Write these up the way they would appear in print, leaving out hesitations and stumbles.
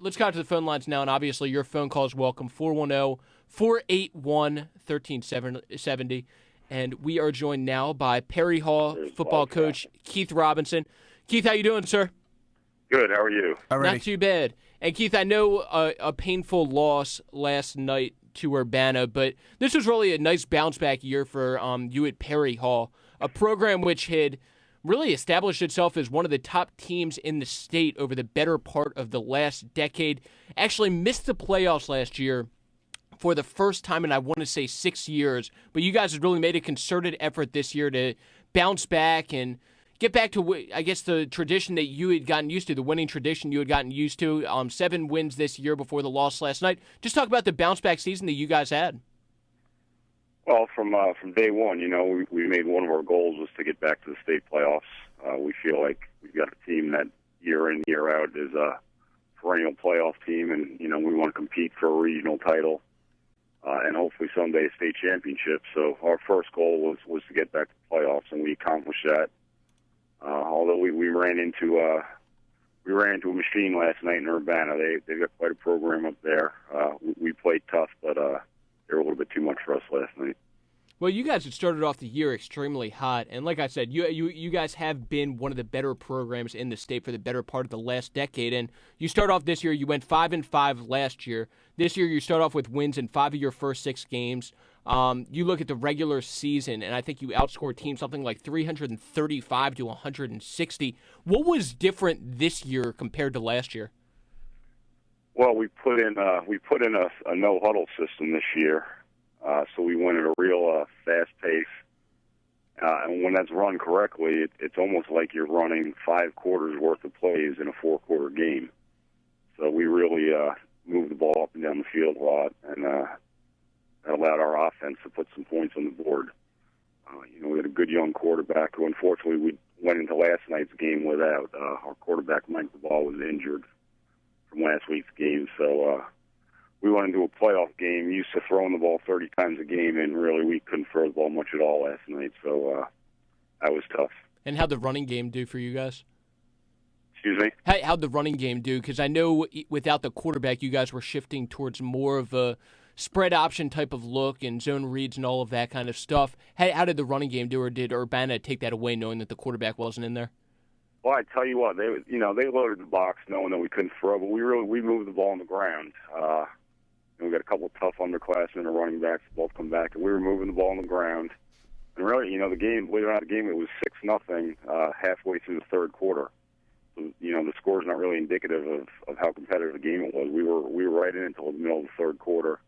Let's go to the phone lines now, and obviously your phone call is welcome, 410-481-1370. And we are joined now by Perry Hall football coach Keith Robinson. Keith, how you doing, sir? Good. How are you? Not too bad. And, Keith, I know a painful loss last night to Urbana, but this was really a nice bounce-back year for you at Perry Hall, a program which had really established itself as one of the top teams in the state over the better part of the last decade. Actually missed the playoffs last year for the first time in, I want to say, 6 years. But you guys have really made a concerted effort this year to bounce back and get back to, I guess, the tradition that you had gotten used to, the winning tradition you had gotten used to. 7 wins this year before the loss last night. Just talk about the bounce-back season that you guys had. Well, from day one, we made one of our goals was to get back to the state playoffs. We feel like we've got a team that year in, year out is a perennial playoff team, and, we want to compete for a regional title and hopefully someday a state championship. So our first goal was to get back to the playoffs, and we accomplished that. Although we ran into a machine last night in Urbana. They've got quite a program up there. We played tough, but they were a little bit too much for us last night. Well, you guys had started off the year extremely hot, and like I said, you guys have been one of the better programs in the state for the better part of the last decade. And you start off this year, you went 5-5 last year. This year, you start off with wins in 5 of your first 6 games. You look at the regular season, and I think you outscored teams something like 335 to 160. What was different this year compared to last year? Well, we put in a no huddle system this year, so we went at a real fast pace. And when that's run correctly, it's almost like you're running 5 quarters worth of plays in a 4-quarter game. So we really moved the ball up and down the field a lot, and that allowed our offense to put some points on the board. We had a good young quarterback who, unfortunately, we went into last night's game without. Our quarterback, Mike Ball, was injured from last week's game, so we went into a playoff game, used to throwing the ball 30 times a game, and really we couldn't throw the ball much at all last night, so that was tough. And how'd the running game do for you guys? Excuse me? How'd the running game do? Because I know without the quarterback, you guys were shifting towards more of a spread option type of look and zone reads and all of that kind of stuff. How did the running game do, or did Urbana take that away knowing that the quarterback wasn't in there? Well, I tell you what, they loaded the box knowing that we couldn't throw, but we moved the ball on the ground. We got a couple of tough underclassmen and running backs both come back, and we were moving the ball on the ground. And really, the game, believe it or not, the game, it was 6-0 halfway through the third quarter. So, the score's not really indicative of how competitive the game it was. We were right in until the middle of the third quarter.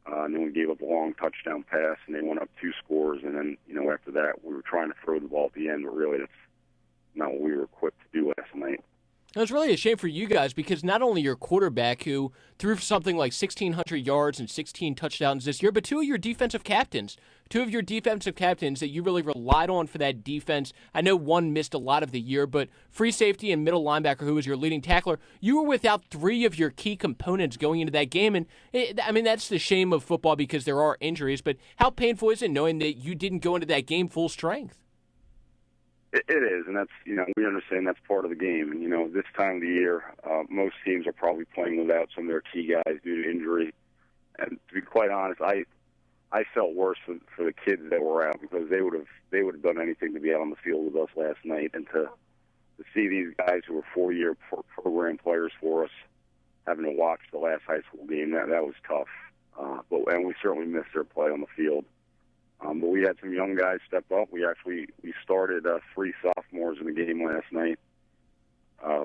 And then we gave up a long touchdown pass, and they went up 2 scores. And then, after that, we were trying to throw the ball at the end, but really that's not what we were equipped to do last night. It was really a shame for you guys because not only your quarterback, who threw for something like 1,600 yards and 16 touchdowns this year, but 2 of your defensive captains that you really relied on for that defense. I know one missed a lot of the year, but free safety and middle linebacker, who was your leading tackler, you were without 3 of your key components going into that game. And, that's the shame of football because there are injuries, but how painful is it knowing that you didn't go into that game full strength? It is, and that's, we understand that's part of the game. And, this time of the year, most teams are probably playing without some of their key guys due to injury. And to be quite honest, I felt worse for the kids that were out because they would have done anything to be out on the field with us last night. And to see these guys who were 4-year program players for us having to watch the last high school game, that was tough. And we certainly missed their play on the field. But we had some young guys step up. We started 3 sophomores in the game last night,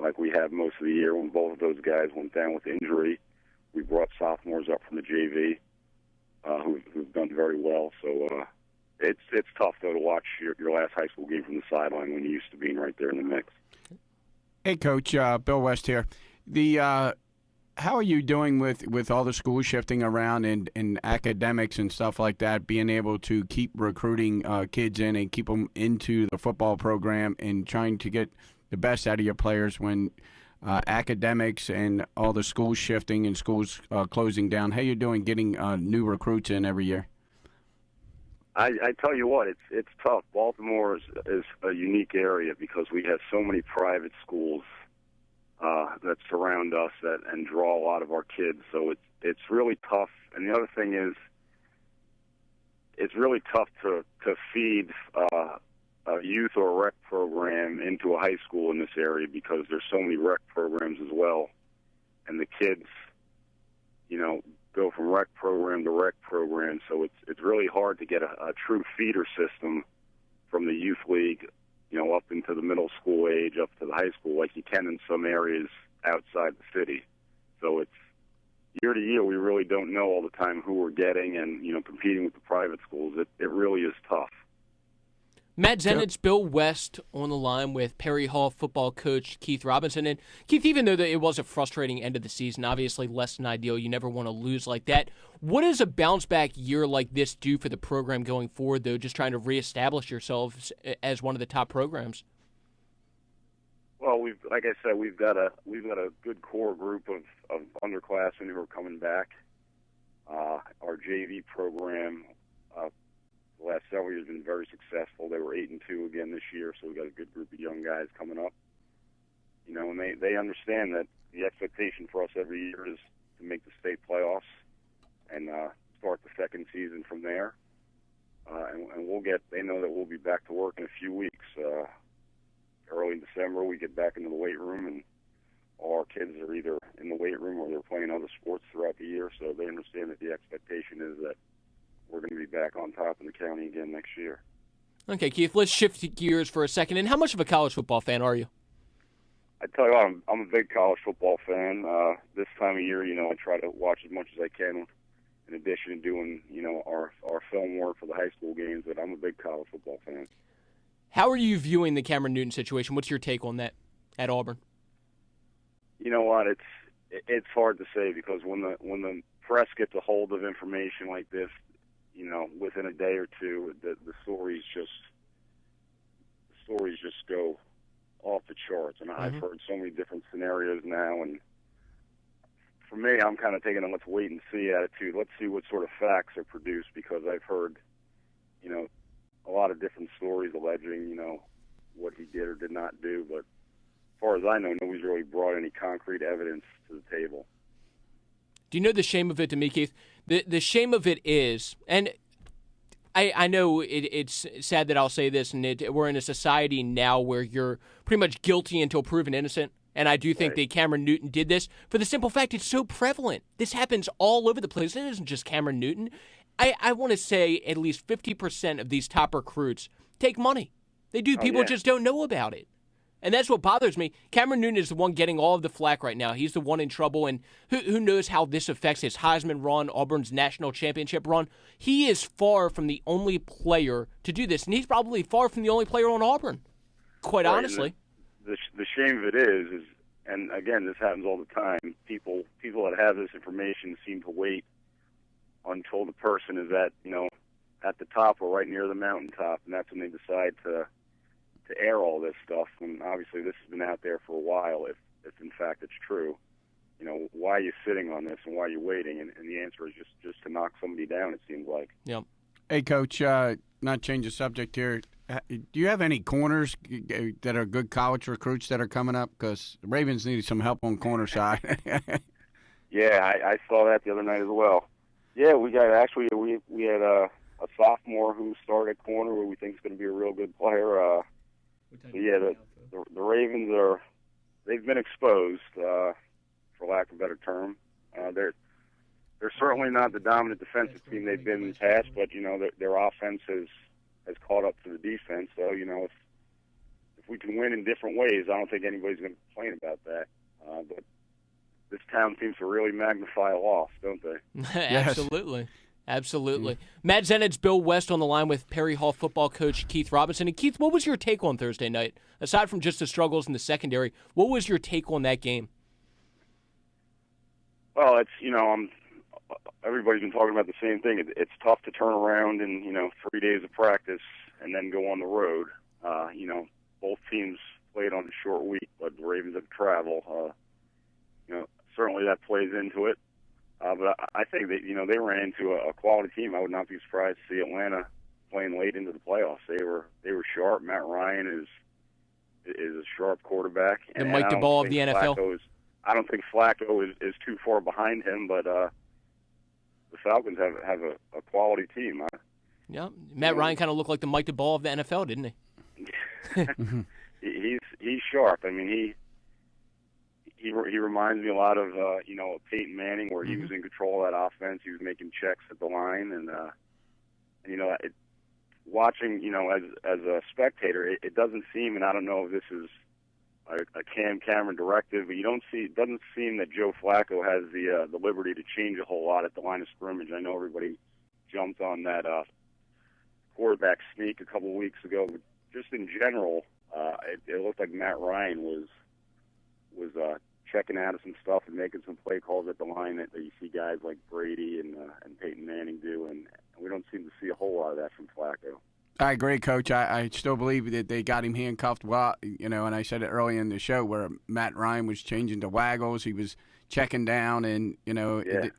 like we have most of the year. When both of those guys went down with injury, we brought sophomores up from the JV who've done very well. So it's tough, though, to watch your last high school game from the sideline when you used to being right there in the mix. Hey, Coach, Bill West here. How are you doing with all the schools shifting around and academics and stuff like that, being able to keep recruiting kids in and keep them into the football program and trying to get the best out of your players when academics and all the schools shifting and schools closing down? How are you doing getting new recruits in every year? I tell you what, it's tough. Baltimore is a unique area because we have so many private schools that surround us and draw a lot of our kids. So it's really tough. And the other thing is, it's really tough to feed a youth or a rec program into a high school in this area because there's so many rec programs as well, and the kids, go from rec program to rec program. So it's really hard to get a true feeder system from the youth league, up into the middle school age, up to the high school, like you can in some areas outside the city. So it's year to year, we really don't know all the time who we're getting, and competing with the private schools, it really is tough. Matt Zenitz, Bill West on the line with Perry Hall football coach Keith Robinson. And Keith, even though it was a frustrating end of the season, obviously less than ideal, you never want to lose like that. What does a bounce-back year like this do for the program going forward, though, just trying to reestablish yourselves as one of the top programs? Well, like I said, we've got a good core group of underclassmen who are coming back. Our JV program, the last several years, has been very successful. They were 8-2 again this year, so we got a good group of young guys coming up. And they understand that the expectation for us every year is to make the state playoffs and start the second season from there. And they know that we'll be back to work in a few weeks. Early in December, we get back into the weight room, and all our kids are either in the weight room or they're playing other sports throughout the year. So they understand that the expectation is that we're going to be back on top in the county again next year. Okay, Keith, let's shift gears for a second. And how much of a college football fan are you? I tell you what, I'm a big college football fan. This time of year, I try to watch as much as I can, in addition to doing, our film work for the high school games. But I'm a big college football fan. How are you viewing the Cameron Newton situation? What's your take on that at Auburn? You know what? It's hard to say, because when the press gets a hold of information like this, within a day or two, the stories just go off the charts. And I've heard so many different scenarios now, and for me, I'm kind of taking a let's wait and see attitude. Let's see what sort of facts are produced, because I've heard, a lot of different stories alleging, what he did or did not do. But as far as I know, nobody's really brought any concrete evidence to the table. Do you know the shame of it to me, Keith? The shame of it is, and I know it's sad that I'll say this, and we're in a society now where you're pretty much guilty until proven innocent. And I do think that Cameron Newton did this for the simple fact it's so prevalent. This happens all over the place. It isn't just Cameron Newton. I want to say at least 50% of these top recruits take money. They do. People just don't know about it. And that's what bothers me. Cameron Newton is the one getting all of the flack right now. He's the one in trouble, and who knows how this affects his Heisman run, Auburn's national championship run. He is far from the only player to do this, and he's probably far from the only player on Auburn, quite honestly. The shame of it is, and again, this happens all the time, people that have this information seem to wait until the person is at the top or right near the mountaintop, and that's when they decide to air all this stuff. And obviously this has been out there for a while, if in fact it's true. Why are you sitting on this, and why are you waiting? And the answer is just to knock somebody down, it seems like. Yep. Hey, Coach, not change the subject here. Do you have any corners that are good college recruits that are coming up? Because the Ravens needed some help on corner side. Yeah, I saw that the other night as well. Yeah, we had a sophomore who started at corner who we think is going to be a real good player. The Ravens they've been exposed, for lack of a better term. They're certainly not the dominant defensive team they've been in the past, but their offense has caught up to the defense. So if we can win in different ways, I don't think anybody's going to complain about that. But this town seems to really magnify a loss, don't they? Absolutely. Absolutely. Matt Zenitz, Bill West on the line with Perry Hall football coach Keith Robinson. And Keith, what was your take on Thursday night? Aside from just the struggles in the secondary, what was your take on that game? Well, everybody's been talking about the same thing. It's tough to turn around in 3 days of practice and then go on the road. Both teams played on a short week, but the Ravens had to travel. Certainly that plays into it. But I think that they ran into a quality team. I would not be surprised to see Atlanta playing late into the playoffs. They were sharp. Matt Ryan is is a sharp quarterback. The Mike DeBall of the NFL. I don't think Flacco is too far behind him, but the Falcons have a quality team. Yeah, Matt Ryan kind of looked like the Mike DeBall of the NFL, didn't he? He's sharp. I mean, he reminds me a lot of Peyton Manning, where he was in control of that offense. He was making checks at the line, and watching as a spectator, it doesn't seem, and I don't know if this is a Cam Cameron directive, but it doesn't seem that Joe Flacco has the liberty to change a whole lot at the line of scrimmage. I know everybody jumped on that quarterback sneak a couple of weeks ago, but just in general, it looked like Matt Ryan was checking out of some stuff and making some play calls at the line that you see guys like Brady and Peyton Manning do, and we don't seem to see a whole lot of that from Flacco. I agree, Coach. I still believe that they got him handcuffed. Well, and I said it early in the show where Matt Ryan was changing to waggles. He was checking down, and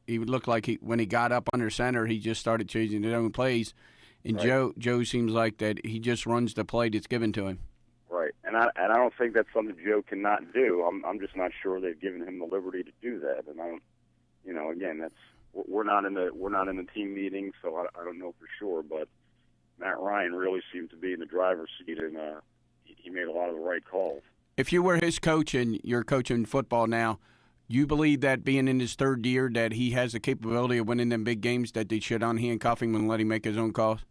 he would look like when he got up under center, he just started changing his own plays. And right. Joe seems like that he just runs the play that's given to him. Right, and I don't think that's something Joe cannot do. I'm just not sure they've given him the liberty to do that. And I don't, again, we're not in the team meeting, so I don't know for sure, but Matt Ryan really seemed to be in the driver's seat, and he made a lot of the right calls. If you were his coach and you're coaching football now, you believe that being in his third year that he has the capability of winning them big games, that they should unhandcuff him and let him make his own calls?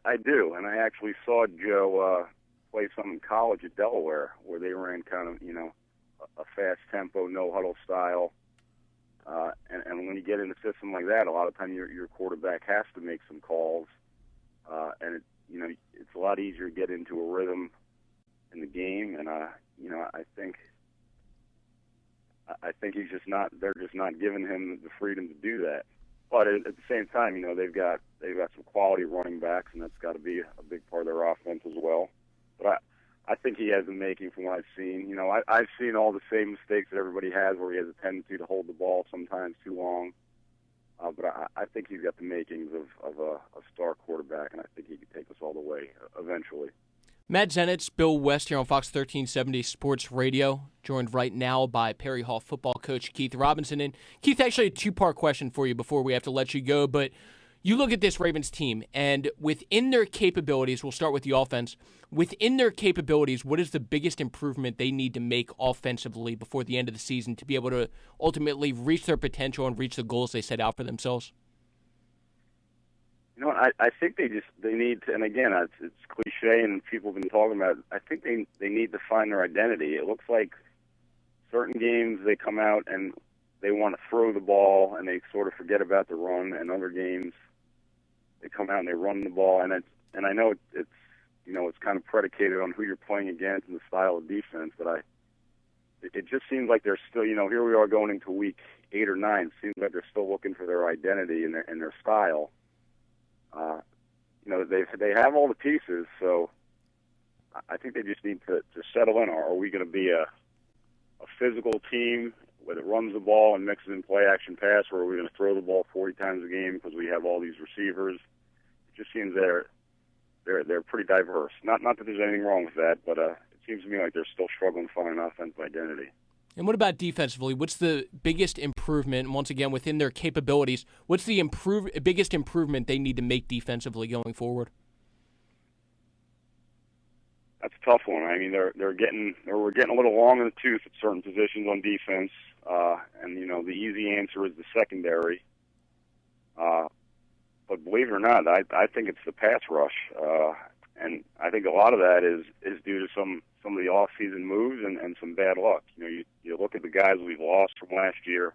I do, and I actually saw Joe play some in college at Delaware, where they ran kind of, a fast tempo, no huddle style. And when you get in a system like that, a lot of times your quarterback has to make some calls, and it's a lot easier to get into a rhythm in the game. And I think he's just not. They're just not giving him the freedom to do that. But at the same time, they've got some quality running backs, and that's got to be a big part of their offense as well. But I think he has the making from what I've seen. I've seen all the same mistakes that everybody has, where he has a tendency to hold the ball sometimes too long. But I think he's got the makings of a star quarterback, and I think he could take us all the way eventually. Matt Zenitz, Bill West here on Fox 1370 Sports Radio, joined right now by Perry Hall football coach Keith Robinson. And Keith, actually a two-part question for you before we have to let you go, but you look at this Ravens team, and within their capabilities, we'll start with the offense. Within their capabilities, what is the biggest improvement they need to make offensively before the end of the season to be able to ultimately reach their potential and reach the goals they set out for themselves? I think they need to, and again, it's cliche and people have been talking about it. I think they need to find their identity. It looks like certain games they come out and they want to throw the ball and they sort of forget about the run, and other games they come out and they run the ball, and I know it's kind of predicated on who you're playing against and the style of defense, but it just seems like they're still, here we are going into week 8 or 9. It seems like they're still looking for their identity and their style. They have all the pieces, so I think they just need to settle in. Are we going to be a physical team that runs the ball and mixes in play action pass, or are we going to throw the ball 40 times a game because we have all these receivers? It just seems they're pretty diverse. Not that there's anything wrong with that, but it seems to me like they're still struggling to find an offensive identity. And what about defensively? What's the biggest improvement, once again, within their capabilities? What's the biggest improvement they need to make defensively going forward? That's a tough one. I mean, we're getting a little long in the tooth at certain positions on defense, and the easy answer is the secondary. But believe it or not, I think it's the pass rush, and I think a lot of that is due to some of the off-season moves and some bad luck. You look at the guys we've lost from last year,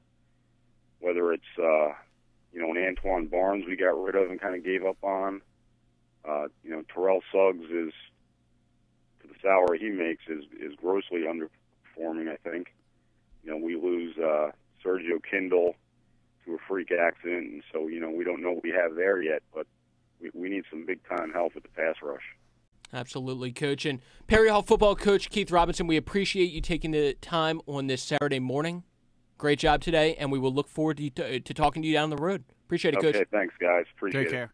whether it's an Antoine Barnes we got rid of and kind of gave up on. Terrell Suggs is, for the salary he makes, is grossly underperforming, I think. We lose Sergio Kindle to a freak accident, and so we don't know what we have there yet, but we need some big-time help with the pass rush. Absolutely, Coach. And Perry Hall football coach Keith Robinson, we appreciate you taking the time on this Saturday morning. Great job today, and we will look forward to talking to you down the road. Appreciate it, Coach. Okay, thanks, guys. Appreciate it. Take care.